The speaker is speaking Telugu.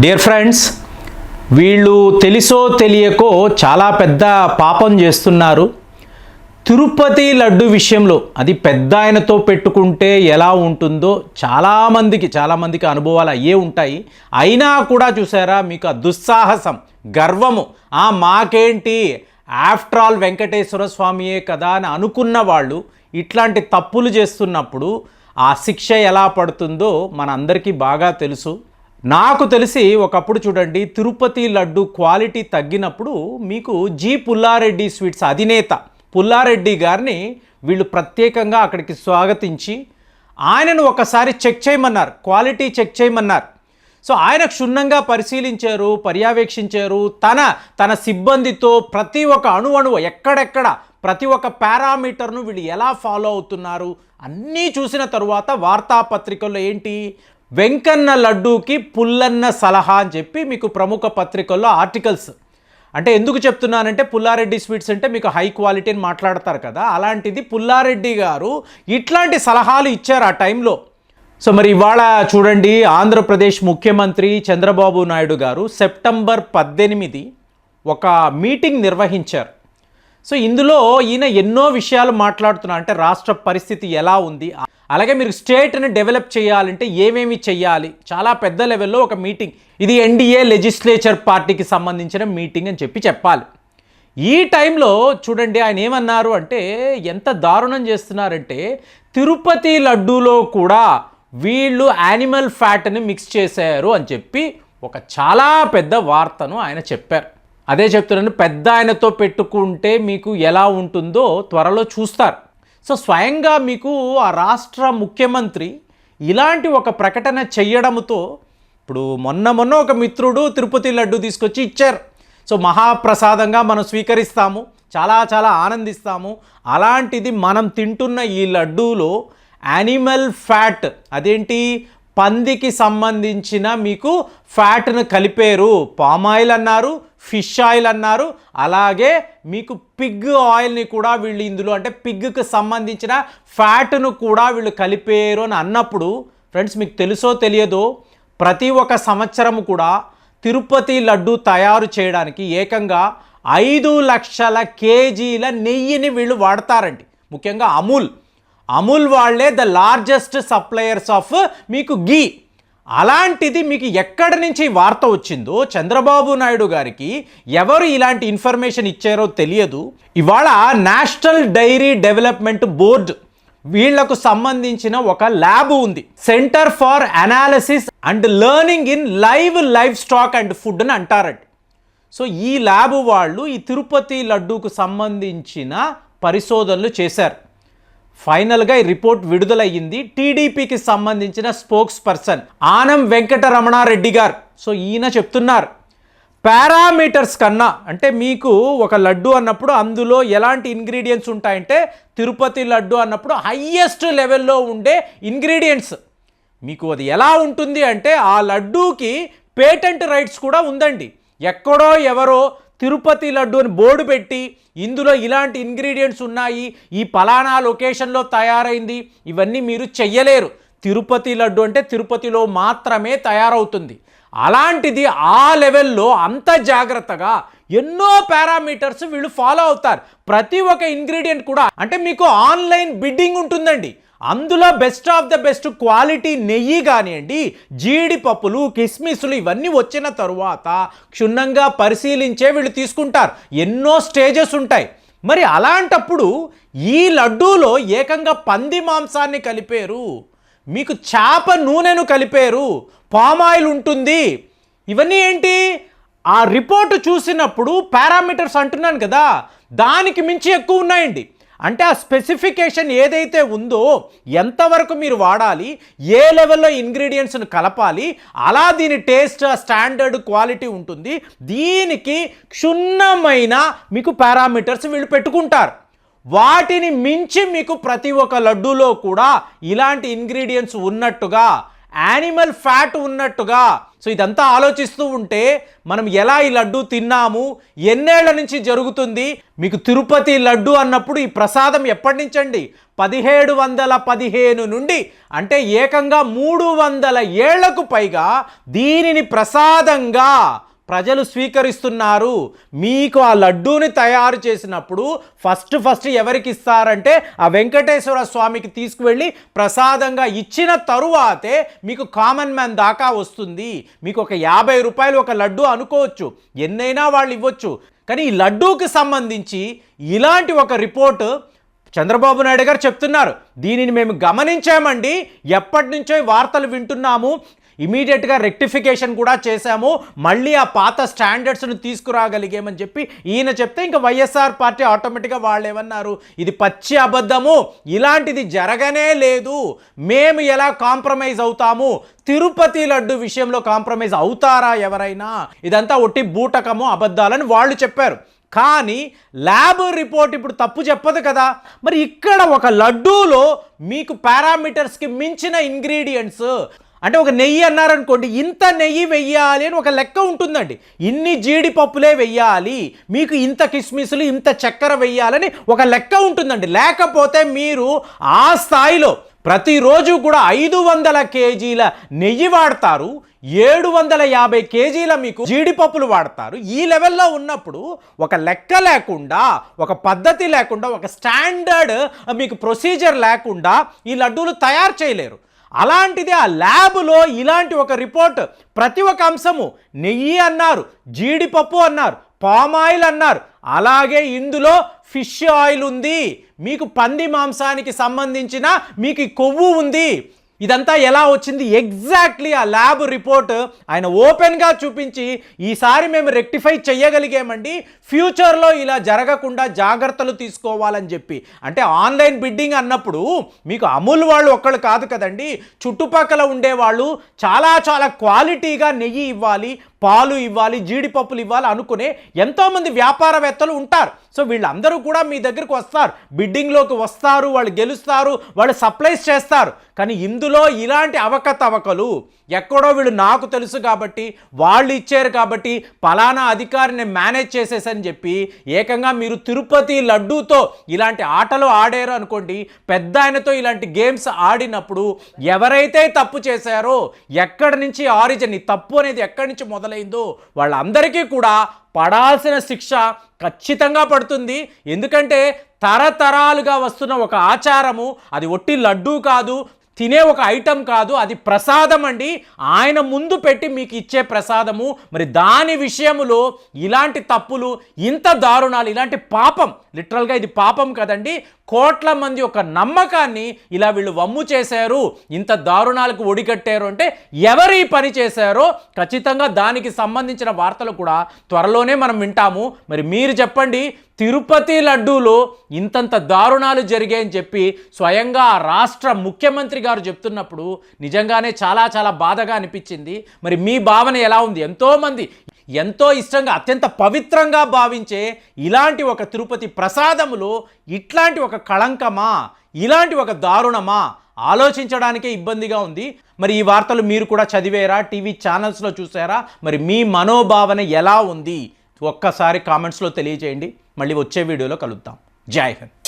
డియర్ ఫ్రెండ్స్, వీళ్ళు తెలుసో తెలియకో చాలా పెద్ద పాపం చేస్తున్నారు. తిరుపతి లడ్డు విషయంలో అది పెద్ద ఆయనతో పెట్టుకుంటే ఎలా ఉంటుందో చాలామందికి అనుభవాలు అయ్యే ఉంటాయి. అయినా కూడా చూసారా, మీకు ఆ దుస్సాహసం, గర్వము, మాకేంటి, ఆఫ్టర్ ఆల్ వెంకటేశ్వర స్వామియే కదా అని అనుకున్న వాళ్ళు ఇట్లాంటి తప్పులు చేస్తున్నప్పుడు ఆ శిక్ష ఎలా పడుతుందో మనందరికీ బాగా తెలుసు. నాకు తెలిసి ఒకప్పుడు చూడండి, తిరుపతి లడ్డు క్వాలిటీ తగ్గినప్పుడు మీకు జి పుల్లారెడ్డి స్వీట్స్ అధినేత పుల్లారెడ్డి గారిని వీళ్ళు ప్రత్యేకంగా అక్కడికి స్వాగతించి ఆయనను ఒకసారి చెక్ చేయమన్నారు, క్వాలిటీ చెక్ చేయమన్నారు. సో ఆయన క్షుణ్ణంగా పరిశీలించారు, పర్యవేక్షించారు. తన సిబ్బందితో ప్రతి ఒక్క అణువణువు ఎక్కడెక్కడ ప్రతి ఒక్క పారామీటర్ను వీళ్ళు ఎలా ఫాలో అవుతున్నారు అన్నీ చూసిన తరువాత వార్తాపత్రికల్లో ఏంటి, వెంకన్న లడ్డూకి పుల్లన్న సలహా అని చెప్పి మీకు ప్రముఖ పత్రికల్లో ఆర్టికల్స్. అంటే ఎందుకు చెప్తున్నానంటే, పుల్లారెడ్డి స్వీట్స్ అంటే మీకు హై క్వాలిటీ అని మాట్లాడతారు కదా, అలాంటిది పుల్లారెడ్డి గారు ఇట్లాంటి సలహాలు ఇచ్చారు ఆ టైంలో. సో మరి ఇవాళ చూడండి, ఆంధ్రప్రదేశ్ ముఖ్యమంత్రి చంద్రబాబు నాయుడు గారు సెప్టెంబర్ 18 ఒక మీటింగ్ నిర్వహించారు. సో ఇందులో ఈయన ఎన్నో విషయాలు మాట్లాడుతున్నారు. అంటే రాష్ట్ర పరిస్థితి ఎలా ఉంది, అలాగే మీరు స్టేట్ని డెవలప్ చేయాలంటే ఏమేమి చెయ్యాలి, చాలా పెద్ద లెవెల్లో ఒక మీటింగ్. ఇది ఎన్డీఏ లెజిస్లేచర్ పార్టీకి సంబంధించిన మీటింగ్ అని చెప్పాలి. ఈ టైంలో చూడండి ఆయన ఏమన్నారు అంటే, ఎంత దారుణం చేస్తున్నారంటే, తిరుపతి లడ్డూలో కూడా వీళ్ళు యానిమల్ ఫ్యాట్ని మిక్స్ చేశారు అని చెప్పి ఒక చాలా పెద్ద వార్తను ఆయన చెప్పారు. అదే చెప్తున్నాను, పెద్ద ఆయనతో పెట్టుకుంటే మీకు ఎలా ఉంటుందో త్వరలో చూస్తారు. సో స్వయంగా మీకు ఆ రాష్ట్ర ముఖ్యమంత్రి ఇలాంటి ఒక ప్రకటన చెయ్యడంతో, ఇప్పుడు మొన్న ఒక మిత్రుడు తిరుపతి లడ్డు తీసుకొచ్చి ఇచ్చారు. సో మహాప్రసాదంగా మనం స్వీకరిస్తాము, చాలా ఆనందిస్తాము. అలాంటిది మనం తింటున్న ఈ లడ్డూలో యానిమల్ ఫ్యాట్, అదేంటి, పందికి సంబంధించిన మీకు ఫ్యాట్ను కలిపారు. పామాయిల్ అన్నారు, ఫిష్ ఆయిల్ అన్నారు, అలాగే మీకు పిగ్ ఆయిల్ని కూడా వీళ్ళు ఇందులో, అంటే పిగ్కి సంబంధించిన ఫ్యాట్ను కూడా వీళ్ళు కలిపారు అని అన్నప్పుడు, ఫ్రెండ్స్ మీకు తెలుసో తెలియదో, ప్రతి ఒక్క సంవత్సరం కూడా తిరుపతి లడ్డు తయారు చేయడానికి ఏకంగా 5 లక్షల కేజీల నెయ్యిని వీళ్ళు వాడతారండి. ముఖ్యంగా అమూల్ వాళ్ళే ద లార్జెస్ట్ సప్లయర్స్ ఆఫ్ మీకు గీ. అలాంటిది మీకు ఎక్కడి నుంచి వార్త వచ్చిందో, చంద్రబాబు నాయుడు గారికి ఎవరు ఇలాంటి ఇన్ఫర్మేషన్ ఇచ్చారో తెలియదు. ఇవాళ నేషనల్ డైరీ డెవలప్మెంట్ బోర్డు వీళ్లకు సంబంధించిన ఒక ల్యాబ్ ఉంది, centre for analysis and learning in live stock and food అని అంటారండి. సో ఈ ల్యాబ్ వాళ్ళు ఈ తిరుపతి లడ్డూకు సంబంధించిన పరిశోధనలు చేశారు. ఫైనల్గా ఈ రిపోర్ట్ విడుదలయ్యింది. టీడీపీకి సంబంధించిన స్పోక్స్ పర్సన్ ఆనం వెంకటరమణారెడ్డి గారు. సో ఈయన చెప్తున్నారు, పారామీటర్స్ కన్నా, అంటే మీకు ఒక లడ్డు అన్నప్పుడు అందులో ఎలాంటి ఇంగ్రీడియంట్స్ ఉంటాయంటే, తిరుపతి లడ్డు అన్నప్పుడు హయ్యెస్ట్ లెవెల్లో ఉండే ఇంగ్రీడియంట్స్. మీకు అది ఎలా ఉంటుంది అంటే, ఆ లడ్డూకి పేటెంట్ రైట్స్ కూడా ఉందండి. ఎక్కడో ఎవరో తిరుపతి లడ్డు అని బోర్డు పెట్టి ఇందులో ఇలాంటి ఇంగ్రీడియంట్స్ ఉన్నాయి, ఈ పలానా లొకేషన్లో తయారైంది, ఇవన్నీ మీరు చెయ్యలేరు. తిరుపతి లడ్డు అంటే తిరుపతిలో మాత్రమే తయారవుతుంది. అలాంటిది ఆ లెవెల్లో అంత జాగ్రత్తగా ఎన్నో పారామీటర్స్ వీళ్ళు ఫాలో అవుతారు. ప్రతి ఒక్క ఇంగ్రీడియంట్ కూడా, అంటే మీకు ఆన్లైన్ బిడ్డింగ్ ఉంటుందండి. అందులో best of the best quality నెయ్యి కానివ్వండి, జీడిపప్పులు, కిస్మిస్లు ఇవన్నీ వచ్చిన తరువాత క్షుణ్ణంగా పరిశీలించే వీళ్ళు తీసుకుంటారు. ఎన్నో స్టేజెస్ ఉంటాయి. మరి అలాంటప్పుడు ఈ లడ్డూలో ఏకంగా పంది మాంసాన్ని కలిపారు, మీకు చేప నూనెను కలిపారు, పామాయిల్ ఉంటుంది. ఇవన్నీ ఏంటి, ఆ రిపోర్టు చూసినప్పుడు పారామీటర్స్ అంటున్నాను కదా, దానికి మించి ఎక్కువ ఉన్నాయండి. అంటే ఆ స్పెసిఫికేషన్ ఏదైతే ఉందో, ఎంతవరకు మీరు వాడాలి, ఏ లెవెల్లో ఇంగ్రీడియంట్స్ను కలపాలి, అలా దీని టేస్ట్ స్టాండర్డ్ క్వాలిటీ ఉంటుంది. దీనికి క్షుణ్ణమైన మీకు పారామీటర్స్ వీళ్ళు పెట్టుకుంటారు. వాటిని మించి మీకు ప్రతి ఒక్క లడ్డూలో కూడా ఇలాంటి ఇంగ్రీడియంట్స్ ఉన్నట్టుగా, యానిమల్ ఫ్యాట్ ఉన్నట్టుగా, సో ఇదంతా ఆలోచిస్తూ ఉంటే మనం ఎలా ఈ లడ్డు తిన్నాము, ఎన్నేళ్ల నుంచి జరుగుతుంది? మీకు తిరుపతి లడ్డు అన్నప్పుడు ఈ ప్రసాదం ఎప్పటి నుంచండి? 1715 నుండి, అంటే ఏకంగా 300 ఏళ్లకు పైగా దీనిని ప్రసాదంగా ప్రజలు స్వీకరిస్తున్నారు. మీకు ఆ లడ్డూని తయారు చేసినప్పుడు ఫస్ట్ ఎవరికి ఇస్తారంటే ఆ వెంకటేశ్వర స్వామికి తీసుకువెళ్ళి ప్రసాదంగా ఇచ్చిన తరువాతే మీకు కామన్ మ్యాన్ దాకా వస్తుంది. మీకు ఒక 50 రూపాయలు ఒక లడ్డు అనుకోవచ్చు, ఎన్నైనా వాళ్ళు ఇవ్వచ్చు. కానీ ఈ లడ్డూకి సంబంధించి ఇలాంటి ఒక రిపోర్ట్ చంద్రబాబు నాయుడు గారు చెప్తున్నారు. దీనిని మేము గమనించామండి, ఎప్పటి నుంచో వార్తలు వింటున్నాము, ఇమీడియట్గా రెక్టిఫికేషన్ కూడా చేశాము, మళ్ళీ ఆ పాత స్టాండర్డ్స్ను తీసుకురాగలిగామని చెప్పి ఈయన చెప్తే ఇంకా వైఎస్ఆర్ పార్టీ ఆటోమేటిక్గా వాళ్ళు ఏమన్నారు, ఇది పచ్చి అబద్ధము, ఇలాంటిది జరగనే లేదు, మేము ఎలా కాంప్రమైజ్ అవుతాము, తిరుపతి లడ్డు విషయంలో కాంప్రమైజ్ అవుతారా ఎవరైనా, ఇదంతా ఒట్టి బూటకము అబద్ధాలని వాళ్ళు చెప్పారు. కానీ ల్యాబ్ రిపోర్ట్ ఇప్పుడు తప్పు చెప్పదు కదా. మరి ఇక్కడ ఒక లడ్డూలో మీకు పారామీటర్స్కి మించిన ఇంగ్రీడియంట్స్, అంటే ఒక నెయ్యి అన్నారనుకోండి, ఇంత నెయ్యి వెయ్యాలి అని ఒక లెక్క ఉంటుందండి, ఇన్ని జీడిపప్పులే వెయ్యాలి, మీకు ఇంత కిస్మిస్లు ఇంత చక్కెర వెయ్యాలని ఒక లెక్క ఉంటుందండి. లేకపోతే మీరు ఆ స్థాయిలో ప్రతిరోజు కూడా 500 కేజీల నెయ్యి వాడతారు, 750 కేజీల మీకు జీడిపప్పులు వాడతారు. ఈ లెవెల్లో ఉన్నప్పుడు ఒక లెక్క లేకుండా, ఒక పద్ధతి లేకుండా, ఒక స్టాండర్డ్ మీకు ప్రొసీజర్ లేకుండా ఈ లడ్డూలు తయారు చేయలేరు. అలాంటిది ఆ ల్యాబ్లో ఇలాంటి ఒక రిపోర్ట్, ప్రతి ఒక్క అంశము నెయ్యి అన్నారు, జీడిపప్పు అన్నారు, పామాయిల్ అన్నారు, అలాగే ఇందులో ఫిష్ ఆయిల్ ఉంది, మీకు పంది మాంసానికి సంబంధించిన మీకు కొవ్వు ఉంది. ఇదంతా ఎలా వచ్చింది? ఎగ్జాక్ట్లీ ఆ ల్యాబ్ రిపోర్ట్ ఆయన ఓపెన్గా చూపించి ఈసారి మేము రెక్టిఫై చేయగలిగామండి, ఫ్యూచర్లో ఇలా జరగకుండా జాగ్రత్తలు తీసుకోవాలని చెప్పి. అంటే ఆన్లైన్ బిడ్డింగ్ అన్నప్పుడు మీకు అమూల్ వాళ్ళు ఒక్కళ్ళు కాదు కదండి, చుట్టుపక్కల ఉండేవాళ్ళు చాలా క్వాలిటీగా నెయ్యి ఇవ్వాలి, పాలు ఇవ్వాలి, జీడిపప్పులు ఇవ్వాలి అనుకునే ఎంతోమంది వ్యాపారవేత్తలు ఉంటారు. సో వీళ్ళందరూ కూడా మీ దగ్గరకు వస్తారు, బిడ్డింగ్లోకి వస్తారు, వాళ్ళు గెలుస్తారు, వాళ్ళు సప్లైస్ చేస్తారు. కానీ ఇందులో ఇలాంటి అవకతవకలు ఎక్కడో వీళ్ళు నాకు తెలుసు కాబట్టి, వాళ్ళు ఇచ్చారు కాబట్టి, పలానా అధికారిని మేనేజ్ చేసేసని చెప్పి ఏకంగా మీరు తిరుపతి లడ్డూతో ఇలాంటి ఆటలు ఆడారు అనుకోండి, పెద్ద ఆయనతో ఇలాంటి గేమ్స్ ఆడినప్పుడు ఎవరైతే తప్పు చేశారో, ఎక్కడి నుంచి ఆరిజిన్, ఈ తప్పు అనేది ఎక్కడి నుంచి మొదలైందో వాళ్ళందరికీ కూడా పడాల్సిన శిక్ష ఖచ్చితంగా పడుతుంది. ఎందుకంటే తరతరాలుగా వస్తున్న ఒక ఆచారము, అది ఒట్టి లడ్డూ కాదు, తినే ఒక ఐటెం కాదు, అది ప్రసాదం అండి, ఆయన ముందు పెట్టి మీకు ఇచ్చే ప్రసాదము. మరి దాని విషయంలో ఇలాంటి తప్పులు, ఇంత దారుణాలు, ఇలాంటి పాపం, లిటరల్గా ఇది పాపం కదండి, కోట్ల మంది ఒక నమ్మకాన్ని ఇలా వీళ్ళు వమ్ము చేశారు, ఇంత దారుణాలకు ఒడిగట్టారు. అంటే ఎవరు ఈ పని చేశారో ఖచ్చితంగా దానికి సంబంధించిన వార్తలు కూడా త్వరలోనే మనం వింటాము. మరి మీరు చెప్పండి, తిరుపతి లడ్డూలో ఇంతంత దారుణాలు జరిగాయని చెప్పి స్వయంగా రాష్ట్ర ముఖ్యమంత్రి గారు చెప్తున్నప్పుడు నిజంగానే చాలా బాధగా అనిపించింది. మరి మీ భావన ఎలా ఉంది? ఎంతోమంది ఎంతో ఇష్టంగా, అత్యంత పవిత్రంగా భావించే ఇలాంటి ఒక తిరుపతి ప్రసాదములో ఇట్లాంటి ఒక కళంకమా, ఇలాంటి ఒక దారుణమా, ఆలోచించడానికే ఇబ్బందిగా ఉంది. మరి ఈ వార్తలు మీరు కూడా చదివేరా, టీవీ ఛానల్స్లో చూసారా? మరి మీ మనోభావన ఎలా ఉంది? ఒక్కసారి కామెంట్స్లో తెలియజేయండి. మళ్ళీ వచ్చే వీడియోలో కలుద్దాం. జై హింద్.